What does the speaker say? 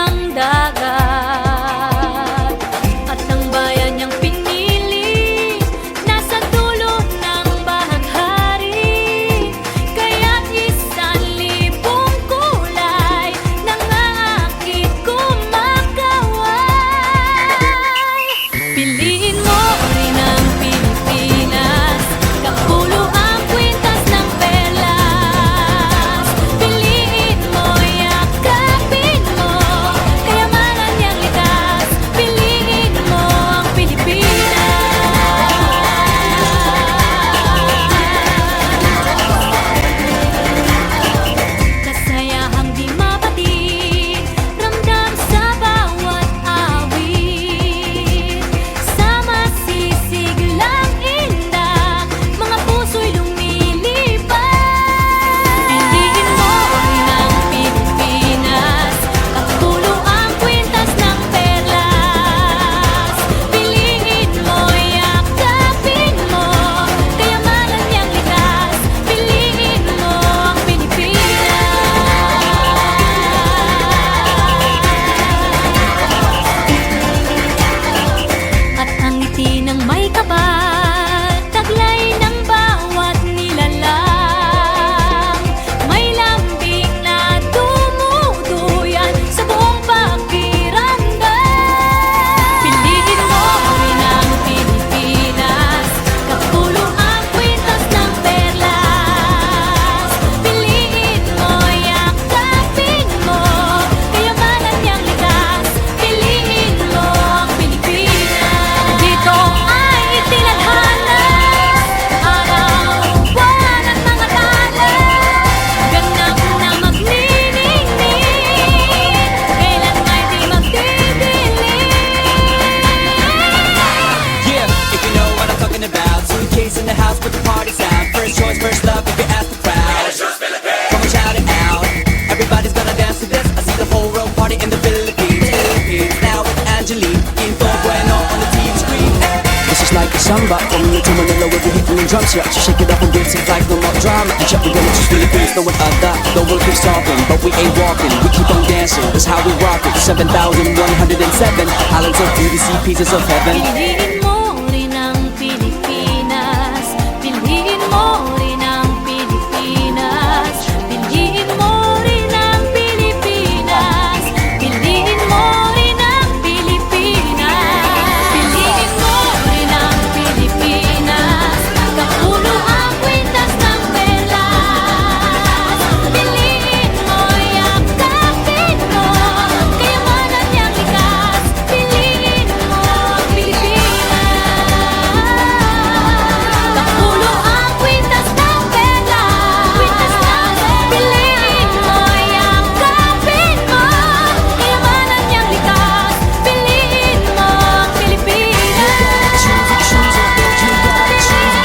ng dagat. At ang bayan niyang pinili nasa dulo ng bahaghari. Kaya't 1,000 kulay nangangakit kumakaway. Piliin mo rin ang Pilipinas, kapulo ang kwintas ng perlas. Piliin mo, yakapin mo, kayamanan niyang likas. Piliin mo ang Pilipinas. Kasayahang di mapatid, ramdam sa bawat awit. Sama sisiglang indak, mga puso'y lumilipad. Piliin mo rin ang Pilipinas, kapulo ang kwintas ng perlas. Piliin mo, yakapin mo, kayamanan niyang likas. Piliin mo ang Pilipinas. At ang ngiti ng may kapal, taglay ng bawat nilalang. May lambing na dumuduyan sa buong pakiramdam. Piliin mo rin ang Pilipinas, kapulo ang kwintas ng perlas. Piliin mo, yakapin mo, kayamanan niyang likas. Piliin mo ang Pilipinas. Dito ay itinadhana, araw-buwan at mga tala. Ganap na magniningning, kailan ay di magdidilim. Yeah, if you know what I'm talking about. Suitcase in the house, put the party's out. First choice, first love, if you ask the crowd. Come and shout it out. Everybody's gonna dance to this. I see the whole world party in the Philippines. Now with Angelique, Info Bueno on the TV screen. This is like a samba, from here to Manila we'll be hitting the drums. Yeah, so shake it up and dance it like no more drama. And check, we're gonna choose Philippines, no one other. The world keeps talking, but we ain't walking. We keep on dancing, that's how we rock it. 7,107 islands of beauty, see pieces of heaven. Piliin